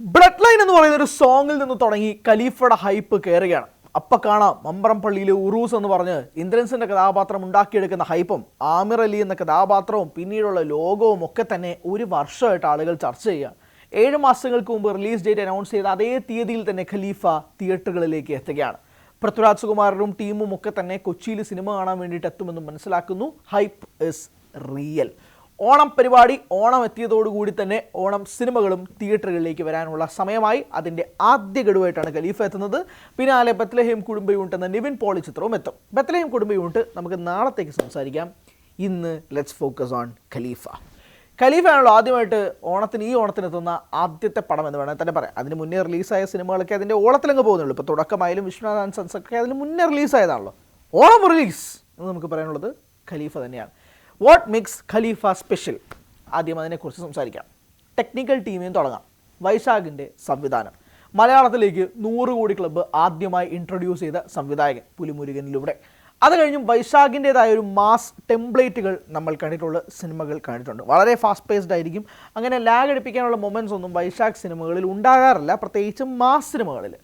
Blood line എന്ന് പറയുന്ന ഒരു സോങ്ങിൽ നിന്ന് തുടങ്ങി ഖലീഫയുടെ ഹൈപ്പ് കയറുകയാണ്. അപ്പം കാണാം മമ്പറംപള്ളിയിലെ ഉറൂസ് എന്ന് പറഞ്ഞ് ഇന്ദ്രൻസിൻ്റെ കഥാപാത്രം ഉണ്ടാക്കിയെടുക്കുന്ന ഹൈപ്പും ആമിർ അലി എന്ന കഥാപാത്രവും പിന്നീടുള്ള ലോകവും ഒക്കെ തന്നെ ഒരു വർഷമായിട്ട് ആളുകൾ ചർച്ച ചെയ്യുക. 7 മാസങ്ങൾക്ക് മുമ്പ് റിലീസ് ഡേറ്റ് അനൗൺസ് ചെയ്ത അതേ തീയതിയിൽ തന്നെ ഖലീഫ തിയേറ്ററുകളിലേക്ക് എത്തുകയാണ്. പൃഥ്വിരാജ് സുകുമാരനും ടീമും ഒക്കെ തന്നെ കൊച്ചിയിൽ സിനിമ കാണാൻ വേണ്ടിയിട്ട് എത്തുമെന്നും മനസ്സിലാക്കുന്നു. Hype is real. ഓണം പരിപാടി ഓണം എത്തിയതോടുകൂടി തന്നെ ഓണം സിനിമകളും തിയേറ്ററുകളിലേക്ക് വരാനുള്ള സമയമായി. അതിൻ്റെ ആദ്യ ഗഡുവായിട്ടാണ് ഖലീഫ എത്തുന്നത്. പിന്നാലെ ബത്ലഹേം കുടുംബ യൂണിറ്റ് എന്ന നിവിൻ പോളി ചിത്രവും എത്തും. ബത്ലഹേം കുടുംബ യൂണിറ്റ് നമുക്ക് നാളത്തേക്ക് സംസാരിക്കാം. ഇന്ന് ലെറ്റ്സ് ഫോക്കസ് ഓൺ ഖലീഫ. ഖലീഫയാണല്ലോ ആദ്യമായിട്ട് ഈ ഓണത്തിനെത്തുന്ന ആദ്യത്തെ പടം എന്ന് വേണമെങ്കിൽ തന്നെ പറയാം. അതിന് മുന്നേ റിലീസായ സിനിമകളൊക്കെ അതിൻ്റെ ഓളത്തിലങ്ങ് പോകുന്നുള്ളൂ. ഇപ്പോൾ തുടക്കമായാലും വിശ്വനാഥ് ആൻഡ് സൺസ് ഒക്കെ അതിന് മുന്നേ റിലീസായതാണല്ലോ. ഓണം റിലീസ് എന്ന് നമുക്ക് പറയാനുള്ളത് ഖലീഫ തന്നെയാണ്. What makes Khalifa special? ആദ്യം അതിനെക്കുറിച്ച് സംസാരിക്കാം. ടെക്നിക്കൽ ടീമിൽ തുടങ്ങാം. വൈശാഖിൻ്റെ സംവിധാനം. മലയാളത്തിലേക്ക് 100 കോടി ക്ലബ്ബ് ആദ്യമായി ഇൻട്രൊഡ്യൂസ് ചെയ്ത സംവിധായകൻ പുലിമുരുകനിലൂടെ. അത് കഴിഞ്ഞും വൈശാഖിൻ്റേതായ ഒരു മാസ് ടെംപ്ലേറ്റുകൾ നമ്മൾ കണ്ടിട്ടുള്ള സിനിമകൾ കണ്ടിട്ടുണ്ട്. വളരെ ഫാസ്റ്റ് പേസ്ഡ് ആയിരിക്കും. അങ്ങനെ ലാഗ് അടിപ്പിക്കാനുള്ള മൊമെൻറ്റ്സ് ഒന്നും വൈശാഖ് സിനിമകളിൽ ഉണ്ടാകാറില്ല, പ്രത്യേകിച്ചും മാസ് സിനിമകളിൽ.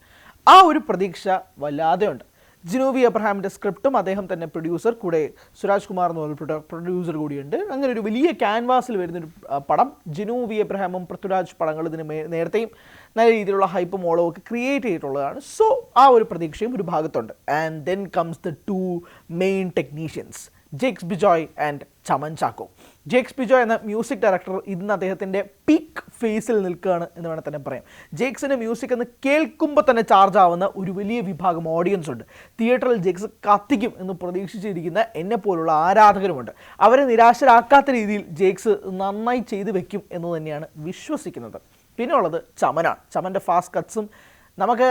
ആ ഒരു പ്രതീക്ഷ വല്ലാതെ ഉണ്ട്. ജിനോവി എബ്രഹാമിൻ്റെ സ്ക്രിപ്റ്റും അദ്ദേഹം തന്നെ പ്രൊഡ്യൂസർ, കൂടെ സുരാജ് കുമാർ എന്ന് പറഞ്ഞ പ്രൊഡ്യൂസർ കൂടിയുണ്ട്. അങ്ങനെ ഒരു വലിയ ക്യാൻവാസിൽ വരുന്നൊരു പടം. ജിനോവി എബ്രഹാമും പൃഥ്വിരാജ് പടങ്ങൾ ഇതിന് നേരത്തെയും നല്ല രീതിയിലുള്ള ഹൈപ്പും ഓളവും ഒക്കെ ക്രിയേറ്റ് ചെയ്തിട്ടുള്ളതാണ്. സോ ആ ഒരു പ്രതീക്ഷയും ഒരു ഭാഗത്തുണ്ട്. And then comes the 2 main technicians, Jakes Bejoy and Chaman Chacko. Jakes Bejoy എന്ന മ്യൂസിക് ഡയറക്ടർ ഇന്ന് അദ്ദേഹത്തിൻ്റെ പീക്ക് ഫേസിൽ നിൽക്കുകയാണ് എന്ന് വേണമെങ്കിൽ തന്നെ പറയാം. ജേക്സിൻ്റെ മ്യൂസിക് എന്ന് കേൾക്കുമ്പോൾ തന്നെ ചാർജ് ആവുന്ന ഒരു വലിയ വിഭാഗം ഓഡിയൻസ് ഉണ്ട്. തിയേറ്ററിൽ ജേക്സ് കത്തിക്കും എന്ന് പ്രതീക്ഷിച്ചിരിക്കുന്ന എന്നെപ്പോലുള്ള ആരാധകരുമുണ്ട്. അവരെ നിരാശരാക്കാത്ത രീതിയിൽ ജേക്സ് നന്നായി ചെയ്തു വെക്കും എന്ന് തന്നെയാണ് വിശ്വസിക്കുന്നത്. പിന്നെ ഉള്ളത് ചമനാണ്. ചമൻ്റെ ഫാസ്റ്റ് കട്ട്സും നമുക്ക്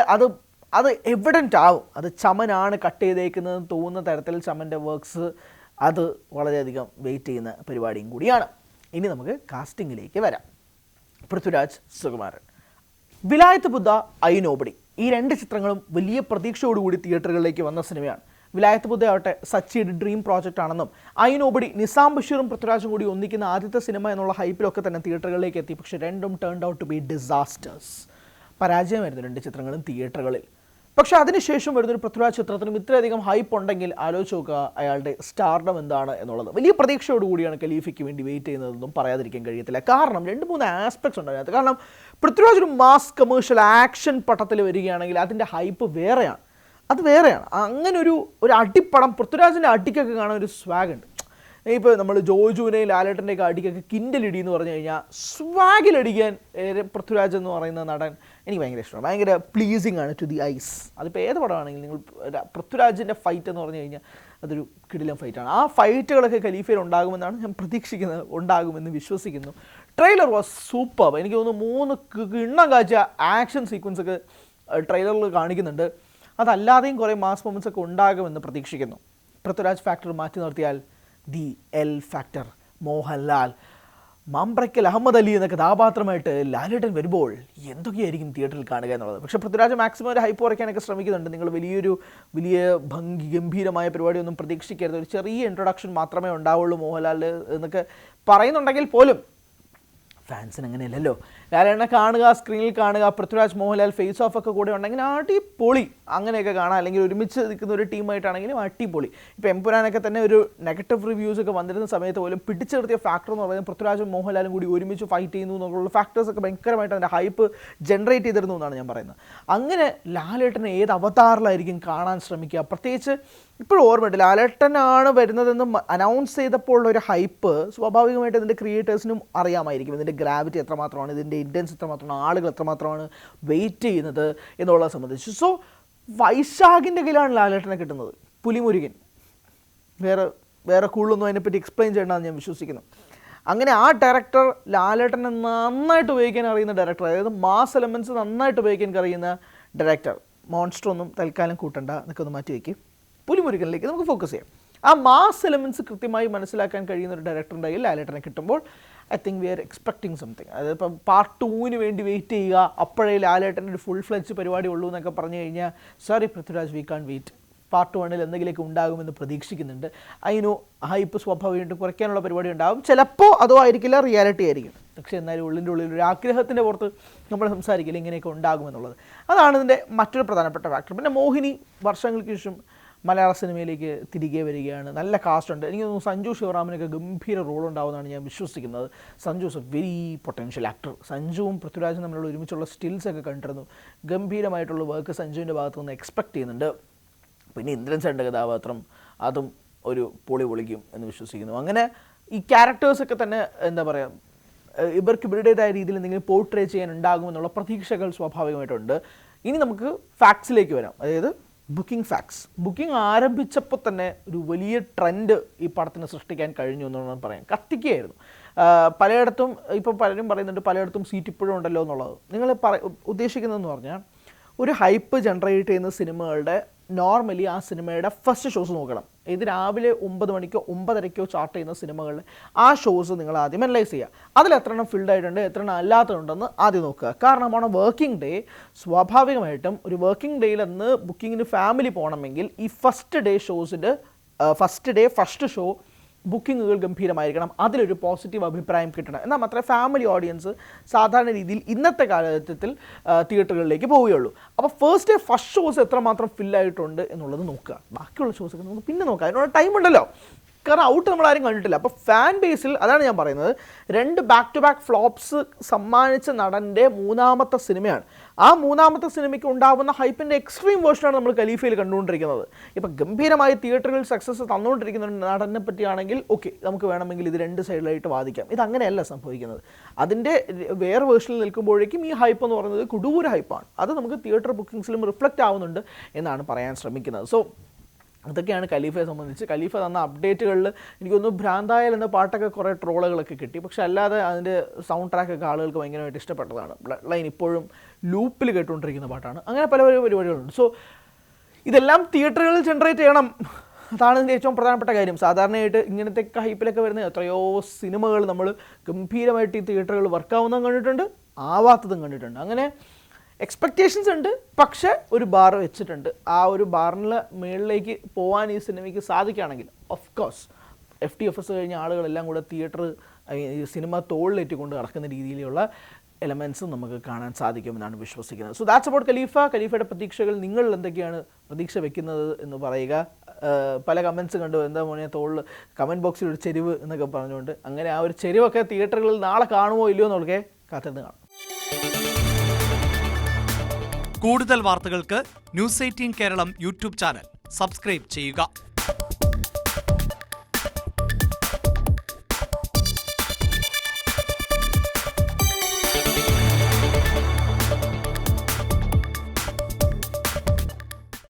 അത് എവിഡൻ്റ് ആവും. അത് ചമനാണ് കട്ട് ചെയ്തേക്കുന്നതെന്ന് തോന്നുന്ന തരത്തിൽ ചമൻ്റെ വർക്ക്സ് അത് വളരെയധികം വെയിറ്റ് ചെയ്യുന്ന പരിപാടിയും കൂടിയാണ്. ഇനി നമുക്ക് കാസ്റ്റിങ്ങിലേക്ക് വരാം. പൃഥ്വിരാജ് സുകുമാരൻ. വിലായത്ത് ബുദ്ധ, ഐ നോബഡി, ഈ 2 ചിത്രങ്ങളും വലിയ പ്രതീക്ഷയോടുകൂടി തിയേറ്ററുകളിലേക്ക് വന്ന സിനിമയാണ്. വിലായത്ത് ബുദ്ധ ആവട്ടെ സച്ചിയുടെ ഡ്രീം പ്രോജക്റ്റ് ആണെന്നും ഐ നോബഡി നിസാം ബഷീറും പൃഥ്വിരാജും കൂടി ഒന്നിക്കുന്ന ആദ്യത്തെ സിനിമ എന്നുള്ള ഹൈപ്പിലൊക്കെ തന്നെ തിയേറ്ററുകളിലേക്ക് എത്തി. പക്ഷേ രണ്ടും turned out to be disasters. പരാജയമായിരുന്നു 2 ചിത്രങ്ങളും തിയേറ്ററുകളിൽ. പക്ഷേ അതിനുശേഷം വരുന്നൊരു പൃഥ്വിരാജ് ചിത്രത്തിനും ഇത്രയധികം ഹൈപ്പ് ഉണ്ടെങ്കിൽ ആലോചിച്ച് നോക്കുക അയാളുടെ സ്റ്റാർഡം എന്താണ് എന്നുള്ളത്. വലിയ പ്രതീക്ഷയോടുകൂടിയാണ് ഖലീഫയ്ക്ക് വേണ്ടി വെയിറ്റ് ചെയ്യുന്നതെന്നും പറയാതിരിക്കാൻ കഴിയത്തില്ല. കാരണം 2-3 ആസ്പെക്ട്സ് ഉണ്ട് അതിനകത്ത്. കാരണം പൃഥ്വിരാജ് ഒരു മാസ് കമേഴ്ഷ്യൽ ആക്ഷൻ പട്ടത്തിൽ വരികയാണെങ്കിൽ അതിൻ്റെ ഹൈപ്പ് വേറെയാണ്. അത് വേറെയാണ്. അങ്ങനെ ഒരു അടിപ്പടം, പൃഥ്വിരാജിൻ്റെ അടിക്കൊക്കെ കാണാൻ ഒരു സ്വാഗ് ഉണ്ട്. ഇപ്പോൾ നമ്മൾ ജോജുവിനെയും ലാലേട്ടൻ്റെയൊക്കെ അടിക്കൊക്കെ കിൻഡലിടി എന്ന് പറഞ്ഞു കഴിഞ്ഞാൽ സ്വാഗിലടിക്കാൻ പൃഥ്വിരാജ് എന്ന് പറയുന്ന നടൻ എനിക്ക് ഭയങ്കര ഇഷ്ടമാണ്. ഭയങ്കര പ്ലീസിങ് ആണ് ടു ദി ഐസ്. അതിപ്പോൾ ഏത് പടമാണെങ്കിലും നിങ്ങൾ പൃഥ്വിരാജിൻ്റെ ഫൈറ്റ് എന്ന് പറഞ്ഞു കഴിഞ്ഞാൽ അതൊരു കിടിലൻ ഫൈറ്റാണ്. ആ ഫൈറ്റുകളൊക്കെ ഖലീഫയിൽ ഉണ്ടാകുമെന്നാണ് ഞാൻ പ്രതീക്ഷിക്കുന്നത്, ഉണ്ടാകുമെന്ന് വിശ്വസിക്കുന്നു. Trailer was super. എനിക്ക് തോന്നുന്നു 3 കിണ്ണം കാഴ്ച ആക്ഷൻ സീക്വൻസ് ഒക്കെ ട്രെയിലറിൽ കാണിക്കുന്നുണ്ട്. അതല്ലാതെയും കുറേ മാസ് മൊമെൻറ്റ്സ് ഒക്കെ ഉണ്ടാകുമെന്ന് പ്രതീക്ഷിക്കുന്നു. പൃഥ്വിരാജ് ഫാക്ടർ മാറ്റി നിർത്തിയാൽ the L factor, Mohanlal, Mambrakkal Ahammed Ali എന്ന കഥാപാത്രമായിട്ട് ലാലേട്ടൻ വരുമ്പോൾ എന്തൊക്കെയായിരിക്കും തിയേറ്ററിൽ കാണുക എന്നുള്ളത്. പക്ഷേ പൃഥ്വിരാജ് മാക്സിമം ഒരു ഹൈപ്പ് കുറയ്ക്കാനൊക്കെ ശ്രമിക്കുന്നുണ്ട്. നിങ്ങൾ വലിയ ഗംഭീരമായ പരിപാടിയൊന്നും പ്രതീക്ഷിക്കരുത്. ഒരു ചെറിയ ഇൻട്രൊഡക്ഷൻ മാത്രമേ ഉണ്ടാവുള്ളൂ മോഹൻലാൽ എന്നൊക്കെ പറയുന്നുണ്ടെങ്കിൽ പോലും ഫാൻസിന് അങ്ങനെയല്ലല്ലോ. ലാലേട്ടനെ കാണുക, സ്ക്രീനിൽ കാണുക, പൃഥ്വിരാജ് മോഹൻലാൽ ഫേസ് ഓഫ് ഒക്കെ കൂടെ ഉണ്ടെങ്കിൽ അടിപൊളി അങ്ങനെയൊക്കെ കാണാം. അല്ലെങ്കിൽ ഒരുമിച്ച് നിൽക്കുന്ന ഒരു ടീമായിട്ടാണെങ്കിലും അടിപൊളി. ഇപ്പോൾ എംപുരാനൊക്കെ തന്നെ ഒരു നെഗറ്റീവ് റിവ്യൂസ് ഒക്കെ വന്നിരുന്ന സമയത്ത് പോലും പിടിച്ചു നിർത്തിയ ഫാക്ടർ എന്ന് പറയുന്നത് പൃഥ്വിരാജും മോഹൻലാലും കൂടി ഒരുമിച്ച് ഫൈറ്റ് ചെയ്യുന്നു എന്നുള്ള ഫാക്ടേഴ്സൊക്കെ ഭയങ്കരമായിട്ട് അതിൻ്റെ ഹൈപ്പ് ജനറേറ്റ് ചെയ്തിരുന്നു എന്നാണ് ഞാൻ പറയുന്നത്. അങ്ങനെ ലാലേട്ടനെ ഏത് അവതാറിലായിരിക്കും കാണാൻ ശ്രമിക്കുക? പ്രത്യേകിച്ച് ഇപ്പോഴും ഓർമ്മയുണ്ട് ലാലേട്ടനാണ് വരുന്നതെന്ന് അനൗൺസ് ചെയ്തപ്പോൾ ഒരു ഹൈപ്പ് സ്വാഭാവികമായിട്ട് ഇതിൻ്റെ ക്രിയേറ്റേഴ്സിനും അറിയാമായിരിക്കും. ഇതിൻ്റെ ഗ്രാവിറ്റി എത്രമാത്രമാണ്, ഇതിൻ്റെ ഇൻറ്റൻസ് എത്രമാത്രമാണ്, ആളുകൾ എത്രമാത്രമാണ് വെയിറ്റ് ചെയ്യുന്നത് എന്നുള്ളത് സംബന്ധിച്ച്. സോ വൈശാഖിൻ്റെ കയ്യിലാണ് ലാലേട്ടനെ കിട്ടുന്നത്. പുലിമുരുകൻ വേറെ കൂടുതലൊന്നും അതിനെപ്പറ്റി എക്സ്പ്ലെയിൻ ചെയ്യേണ്ടതെന്ന് ഞാൻ വിശ്വസിക്കുന്നു. അങ്ങനെ ആ ഡയറക്ടർ ലാലേട്ടനെ നന്നായിട്ട് ഉപയോഗിക്കാൻ അറിയുന്ന ഡയറക്ടർ, അതായത് മാസ് എലമെൻറ്റ്സ് നന്നായിട്ട് ഉപയോഗിക്കാൻ അറിയുന്ന ഡയറക്ടർ. മോൺസ്റ്റർ ഒന്നും തൽക്കാലം കൂട്ടണ്ട, എന്നൊക്കെ ഒന്ന് മാറ്റി വയ്ക്കും. പുലിമുരുകനിലേക്ക് നമുക്ക് ഫോക്കസ് ചെയ്യാം. ആ മാസ് എലമെൻറ്റ്സ് കൃത്യമായി മനസ്സിലാക്കാൻ കഴിയുന്ന ഒരു ഡയറക്ടറുടെ കയ്യിൽ ലാലേട്ടനെ കിട്ടുമ്പോൾ I think we are expecting something. അതായത് ഇപ്പം പാർട്ട് 2 വേണ്ടി വെയിറ്റ് ചെയ്യുക, അപ്പോഴേ ലാലേട്ടൻ്റെ ഒരു ഫുൾ ഫ്ലെഡ്ജ് പരിപാടി ഉള്ളൂ എന്നൊക്കെ പറഞ്ഞു കഴിഞ്ഞാൽ sorry Prithviraj, we can wait. Part 1 എന്തെങ്കിലുമൊക്കെ ഉണ്ടാകുമെന്ന് പ്രതീക്ഷിക്കുന്നുണ്ട്. അതിനു ഹൈപ്പ് സ്വാഭാവികമായിട്ടും കുറയ്ക്കാനുള്ള പരിപാടി ഉണ്ടാകും. ചിലപ്പോൾ അതോ ആയിരിക്കില്ല, റിയാലിറ്റി ആയിരിക്കും. പക്ഷേ എന്നാലും ഉള്ളിൻ്റെ ഉള്ളിൽ ഒരു ആഗ്രഹത്തിൻ്റെ പുറത്ത് നമ്മൾ സംസാരിക്കില്ല ഇങ്ങനെയൊക്കെ ഉണ്ടാകുമെന്നുള്ളത്. അതാണ് ഇതിൻ്റെ മറ്റൊരു പ്രധാനപ്പെട്ട ഫാക്ടർ. പിന്നെ മോഹിനി വർഷങ്ങൾക്ക് ശേഷം മലയാള സിനിമയിലേക്ക് തിരികെ വരികയാണ്. നല്ല കാസ്റ്റ് ഉണ്ട്. എനിക്ക് തോന്നുന്നു സഞ്ജു ശിവറാമിനൊക്കെ ഗംഭീര റോൾ ഉണ്ടാവുമെന്നാണ് ഞാൻ വിശ്വസിക്കുന്നത്. Sanju is a very potential actor. സഞ്ജുവും പൃഥ്വിരാജും തമ്മിലുള്ള ഒരുമിച്ചുള്ള സ്റ്റിൽസൊക്കെ കണ്ടിരുന്നു. ഗംഭീരമായിട്ടുള്ള വർക്ക് സഞ്ജുവിൻ്റെ ഭാഗത്തു നിന്ന് എക്സ്പെക്ട് ചെയ്യുന്നുണ്ട്. പിന്നെ ഇന്ദ്രൻസേട്ടൻ്റെ കഥാപാത്രം അതും ഒരു പൊളിക്കും എന്ന് വിശ്വസിക്കുന്നു. അങ്ങനെ ഈ ക്യാരക്ടേഴ്സൊക്കെ തന്നെ എന്താ പറയുക, ഇവർക്ക് ഇവരുടേതായ രീതിയിൽ എന്തെങ്കിലും പോർട്രേ ചെയ്യാൻ ഉണ്ടാകുമെന്നുള്ള പ്രതീക്ഷകൾ സ്വാഭാവികമായിട്ടുണ്ട്. ഇനി നമുക്ക് ഫാക്ട്സിലേക്ക് വരാം. അതായത് ബുക്കിംഗ് ഫാക്ട്സ്. ബുക്കിംഗ് ആരംഭിച്ചപ്പോൾ തന്നെ ഒരു വലിയ ട്രെൻഡ് ഈ പടത്തിന് സൃഷ്ടിക്കാൻ കഴിഞ്ഞു എന്നാണ് പറയാം. കത്തിക്കുകയായിരുന്നു. പലയിടത്തും ഇപ്പോൾ പലരും പറയുന്നുണ്ട് പലയിടത്തും സീറ്റ് ഇപ്പോഴും ഉണ്ടല്ലോ എന്നുള്ളത്. നിങ്ങൾ ഉദ്ദേശിക്കുന്നതെന്ന് പറഞ്ഞാൽ ഒരു ഹൈപ്പ് ജനറേറ്റ് ചെയ്യുന്ന സിനിമകളുടെ നോർമലി ആ സിനിമയുടെ ഫസ്റ്റ് ഷോസ് നോക്കണം. ഇത് രാവിലെ 9 മണിക്കോ 9:30ക്കോ ചാർട്ട് ചെയ്യുന്ന സിനിമകളിൽ ആ ഷോസ് നിങ്ങൾ ആദ്യം അനലൈസ് ചെയ്യുക. അതിൽ എത്ര എണ്ണം ഫിൽഡ് ആയിട്ടുണ്ട്, എത്ര എണ്ണം അല്ലാത്തതുണ്ടെന്ന് ആദ്യം നോക്കുക. കാരണം ഓൺ വർക്കിംഗ് ഡേ സ്വാഭാവികമായിട്ടും ഒരു വർക്കിംഗ് ഡേയിൽ അന്ന് ബുക്കിങ്ങിന് ഫാമിലി പോകണമെങ്കിൽ ഈ ഫസ്റ്റ് ഡേ ഫസ്റ്റ് ഷോ ബുക്കിങ്ങുകൾ ഗംഭീരമായിരിക്കണം. അതിലൊരു പോസിറ്റീവ് അഭിപ്രായം കിട്ടണം. എന്നാൽ മാത്രമേ ഫാമിലി ഓഡിയൻസ് സാധാരണ രീതിയിൽ ഇന്നത്തെ കാലഘട്ടത്തിൽ തിയേറ്ററുകളിലേക്ക് പോവുകയുള്ളൂ. അപ്പോൾ ഫസ്റ്റ് ഡേ ഫസ്റ്റ് ഷോസ് എത്രമാത്രം ഫില്ലായിട്ടുണ്ട് എന്നുള്ളത് നോക്കുക. ബാക്കിയുള്ള ഷോസൊക്കെ നമുക്ക് പിന്നെ നോക്കാം. അതിനുള്ള ടൈം ഉണ്ടല്ലോ. കാരണം ഔട്ട് നമ്മളാരും കണ്ടിട്ടില്ല. അപ്പോൾ ഫാൻ ബേസിൽ അതാണ് ഞാൻ പറയുന്നത്, 2 ബാക്ക് ടു ബാക്ക് ഫ്ലോപ്സ് സമ്മാനിച്ച നടൻ്റെ 3ാമത്തെ സിനിമയാണ്. ആ 3ാമത്തെ സിനിമയ്ക്ക് ഉണ്ടാകുന്ന ഹൈപ്പിൻ്റെ എക്സ്ട്രീം വേർഷനാണ് നമ്മൾ ഖലീഫയിൽ കണ്ടുകൊണ്ടിരിക്കുന്നത്. ഇപ്പോൾ ഗംഭീരമായി തിയേറ്ററുകളിൽ സക്സസ് തന്നുകൊണ്ടിരിക്കുന്ന നടനെ പറ്റിയാണെങ്കിൽ ഓക്കെ, നമുക്ക് വേണമെങ്കിൽ ഇത് 2 സൈഡിലായിട്ട് വാദിക്കാം. ഇതങ്ങനെയല്ല സംഭവിക്കുന്നത്. അതിൻ്റെ വേറെ വേർഷനിൽ നിൽക്കുമ്പോഴേക്കും ഈ ഹൈപ്പ് എന്ന് പറയുന്നത് കൊടൂര ഹൈപ്പാണ്. അത് നമുക്ക് തിയേറ്റർ ബുക്കിങ്സിലും റിഫ്ലക്റ്റ് ആവുന്നുണ്ട് എന്നാണ് പറയാൻ ശ്രമിക്കുന്നത്. സോ അതൊക്കെയാണ് ഖലീഫയെ സംബന്ധിച്ച്. ഖലീഫ തന്ന അപ്ഡേറ്റുകളിൽ എനിക്കൊന്ന് ഭ്രാന്തായൽ എന്ന പാട്ടൊക്കെ കുറേ ട്രോളുകളൊക്കെ കിട്ടി. പക്ഷെ അല്ലാതെ അതിൻ്റെ സൗണ്ട് ട്രാക്കൊക്കെ ആളുകൾക്ക് ഭയങ്കരമായിട്ട് ഇഷ്ടപ്പെട്ടതാണ്. ബ്ലഡ് ലൈൻ ഇപ്പോഴും ലൂപ്പിൽ കേട്ടുകൊണ്ടിരിക്കുന്ന പാട്ടാണ്. അങ്ങനെ പല പരിപാടികളുണ്ട്. സോ ഇതെല്ലാം തിയേറ്ററുകളിൽ ജനറേറ്റ് ചെയ്യണം. അതാണ് ഇതിൻ്റെ ഏറ്റവും പ്രധാനപ്പെട്ട കാര്യം. സാധാരണയായിട്ട് ഇങ്ങനത്തെ ഹൈപ്പിലൊക്കെ വരുന്ന എത്രയോ സിനിമകൾ നമ്മൾ ഗംഭീരമായിട്ട് ഈ തിയേറ്ററുകൾ വർക്കാവുന്നതും കണ്ടിട്ടുണ്ട്, ആവാത്തതും കണ്ടിട്ടുണ്ട്. അങ്ങനെ എക്സ്പെക്റ്റേഷൻസ് ഉണ്ട്, പക്ഷേ ഒരു ബാർ വെച്ചിട്ടുണ്ട്. ആ ഒരു ബാറിന് മുകളിലേക്ക് പോകാൻ ഈ സിനിമയ്ക്ക് സാധിക്കുകയാണെങ്കിൽ ഓഫ് കോഴ്സ് FTFS കഴിഞ്ഞ ആളുകളെല്ലാം കൂടെ സിനിമ തോളിലേറ്റിക്കൊണ്ട് നടക്കുന്ന രീതിയിലുള്ള എലമെൻസും നമുക്ക് കാണാൻ സാധിക്കുമെന്നാണ് വിശ്വസിക്കുന്നത്. സോ ദാറ്റ്സ് അബൌട്ട് ഖലീഫ. ഖലീഫയുടെ പ്രതീക്ഷകൾ നിങ്ങൾ എന്തൊക്കെയാണ് പ്രതീക്ഷ വെക്കുന്നത് എന്ന് പറയുക. പല കമൻസ് കണ്ടു, എന്താ മോനെ തോളിൽ കമൻറ്റ് ബോക്സിൽ ഒരു ചെരിവ് എന്നൊക്കെ പറഞ്ഞുകൊണ്ട്. അങ്ങനെ ആ ഒരു ചെരിവൊക്കെ തിയേറ്ററുകളിൽ നാളെ കാണുമോ ഇല്ലയോ എന്നൊക്കെ കാത്തിരുന്ന് കാണും. കൂടുതൽ വാർത്തകൾക്ക് News 18 Keralam YouTube channel subscribe ചെയ്യുക.